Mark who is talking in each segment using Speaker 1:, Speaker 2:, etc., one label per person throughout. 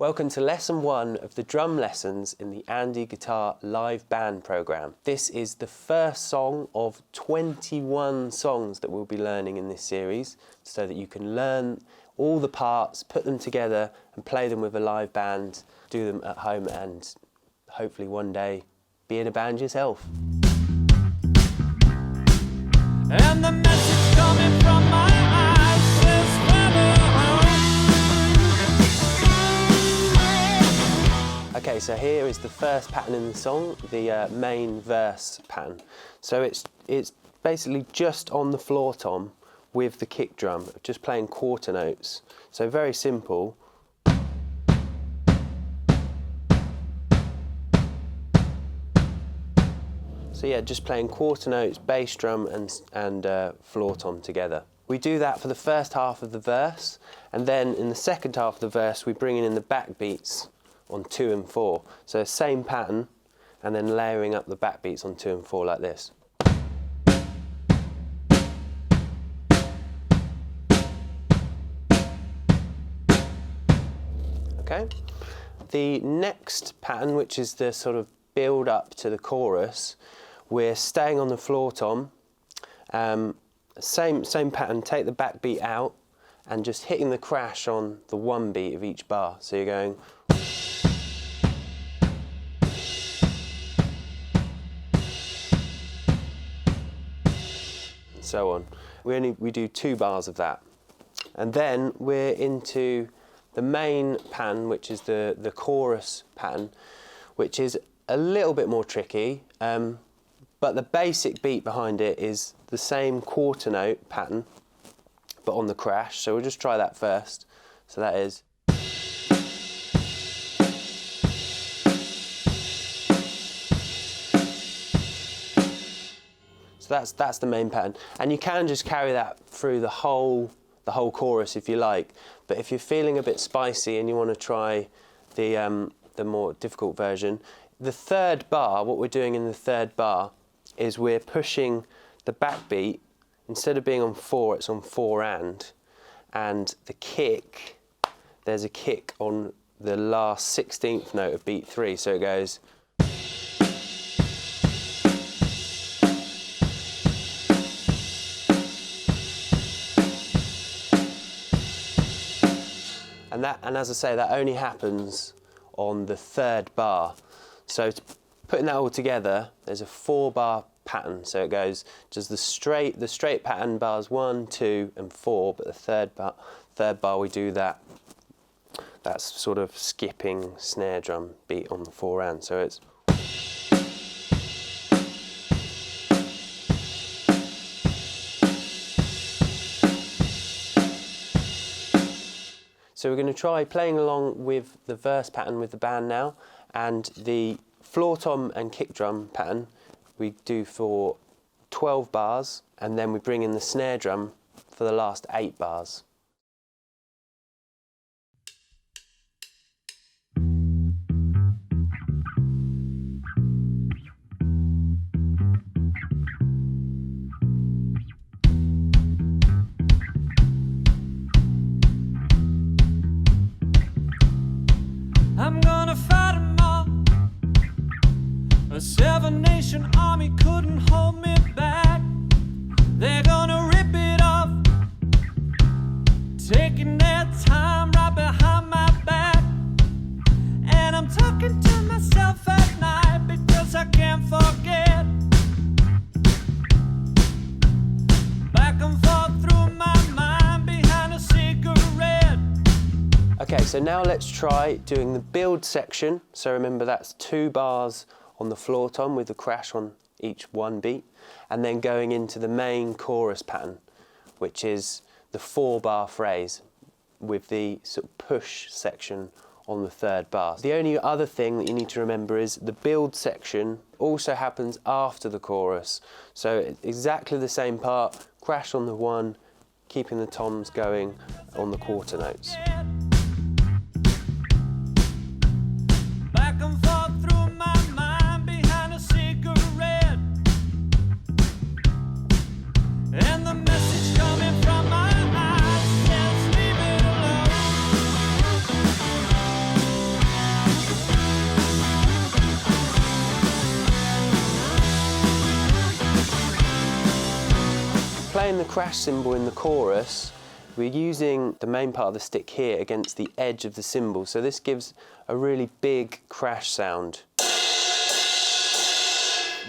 Speaker 1: Welcome to Lesson 1 of the drum lessons in the Andy Guitar Live Band programme. This is the first song of 21 songs that we'll be learning in this series, so that you can learn all the parts, put them together and play them with a live band, do them at home and hopefully one day be in a band yourself.
Speaker 2: And the message coming from my eyes says follow home.
Speaker 1: Okay, so here is the first pattern in the song, the main verse pattern. So it's basically just on the floor tom with the kick drum, just playing quarter notes. So very simple. So yeah, just playing quarter notes, bass drum and floor tom together. We do that for the first half of the verse, and then in the second half of the verse we bring in the backbeats on 2 and 4. So same pattern, and then layering up the backbeats on 2 and 4 like this. Okay. The next pattern, which is the sort of build up to the chorus, we're staying on the floor tom, same pattern, take the backbeat out and just hitting the crash on the one beat of each bar. So you're going and so on. We do 2 bars of that. And then we're into the main pattern, which is the chorus pattern, which is a little bit more tricky, but the basic beat behind it is the same quarter note pattern, but on the crash. So we'll just try that first. So that is. So that's the main pattern, and you can just carry that through the whole chorus if you like. But if you're feeling a bit spicy and you want to try the more difficult version, the third bar, what we're doing in the third bar is we're pushing the backbeat, instead of being on 4, it's on 4 and the kick, there's a kick on the last 16th note of beat 3, so it goes. And as I say, that only happens on the third bar. So putting that all together, there's a 4-bar pattern. So it goes just the straight pattern bars 1, 2, and 4. But the third bar we do that sort of skipping snare drum beat on the 4 So it's. So we're going to try playing along with the verse pattern with the band now, and the floor tom and kick drum pattern we do for 12 bars, and then we bring in the snare drum for the last 8 bars.
Speaker 2: I'm gonna fight 'em all. A 7-nation army couldn't hold me back. They're gonna rip it off, taking their time right behind my back. And I'm talking to myself at night because I can't forget. Back and forth through my mind behind a cigarette.
Speaker 1: Okay, so now let's try doing the build section. So remember, that's 2 bars on the floor tom with the crash on each one beat, and then going into the main chorus pattern, which is the 4-bar phrase with the sort of push section on the third bar. The only other thing that you need to remember is the build section also happens after the chorus. So it's exactly the same part, crash on the 1, keeping the toms going on the quarter notes.
Speaker 2: Back and forth through my mind behind a cigarette. And the message coming from my eyes says leave it alone.
Speaker 1: playing the crash cymbal in the chorus, we're using the main part of the stick here against the edge of the cymbal, so this gives a really big crash sound.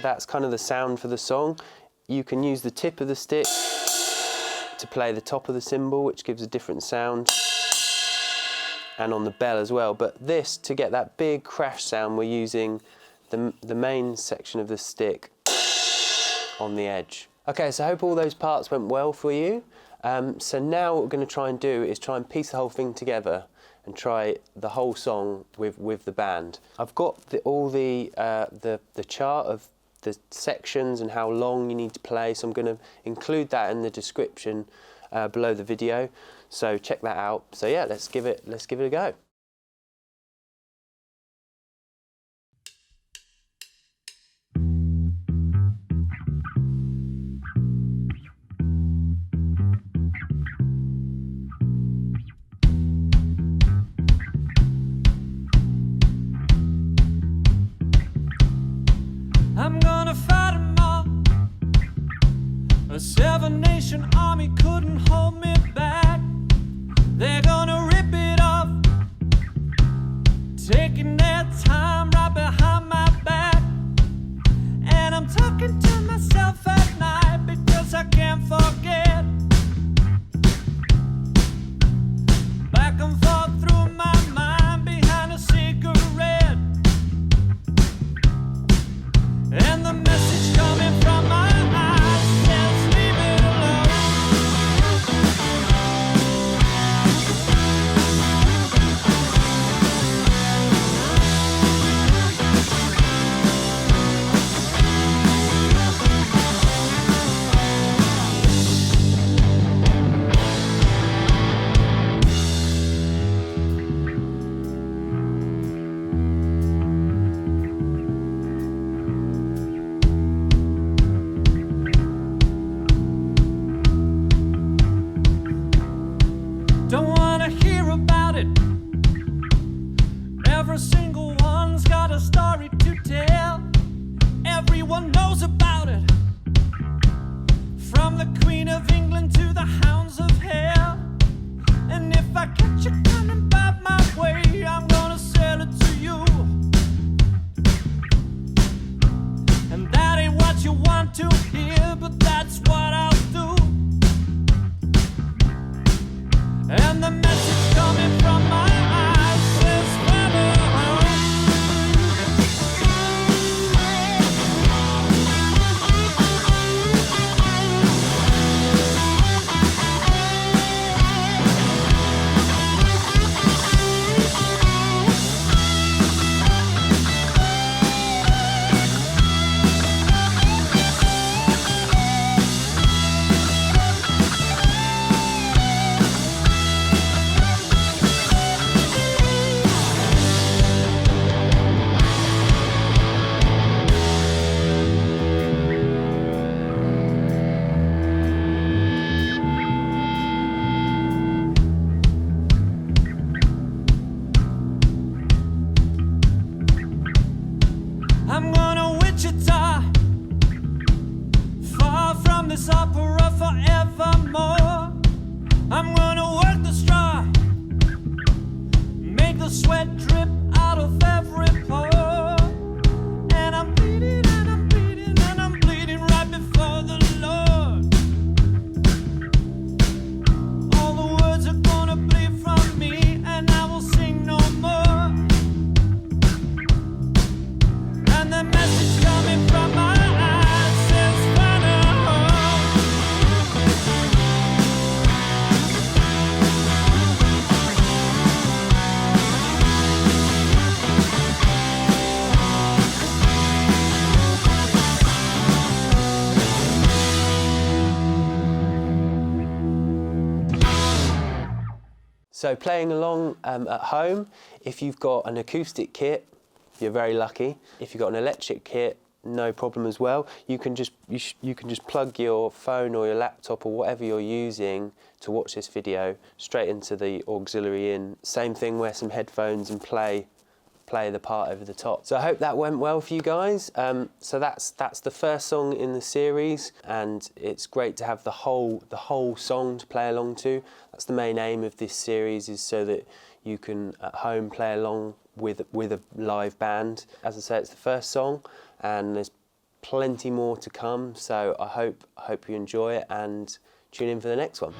Speaker 1: That's kind of the sound for the song. You can use the tip of the stick to play the top of the cymbal, which gives a different sound, and on the bell as well. But this, to get that big crash sound, we're using the main section of the stick on the edge. Okay, so I hope all those parts went well for you. So now what we're going to try and do is try and piece the whole thing together and try the whole song with the band. I've got all the chart of the sections and how long you need to play, so I'm going to include that in the description below the video. So check that out. So yeah, let's give it a go.
Speaker 2: I'm gonna fight 'em all. A seven-nation army couldn't hold me back. They're gonna rip it off, taking their time right behind my back. And I'm talking to myself at night because I can't forget. Back and forth through my mind behind a cigarette. And the message coming from my eyes says, leave it alone. Don't wanna hear about it. Every single one's got a story to tell. Everyone knows about it. From the Queen of England to the hounds of hell. And if I catch you coming by my way, I'm gonna sell it to you. And that ain't what you want to hear, but that's what I'll do. And the message coming from my eyes says, follow home. I'm gonna Wichita, far from this opera forevermore. I'm gonna work the straw, make the sweat drip out of every pore. And I'm bleeding and I'm bleeding and I'm bleeding right before the Lord. All the words are gonna bleed from me and I will sing no more. And the message coming from my eyes says, follow home.
Speaker 1: So playing along at home, if you've got an acoustic kit, you're very lucky. If you've got an electric kit, no problem as well. You can just plug your phone or your laptop or whatever you're using to watch this video straight into the auxiliary in. Same thing, wear some headphones and play play the part over the top. So I hope that went well for you guys. So that's the first song in the series, and it's great to have the whole song to play along to. That's the main aim of this series, is so that you can at home play along with a live band. As I say, it's the first song, and there's plenty more to come. So I hope you enjoy it and tune in for the next one.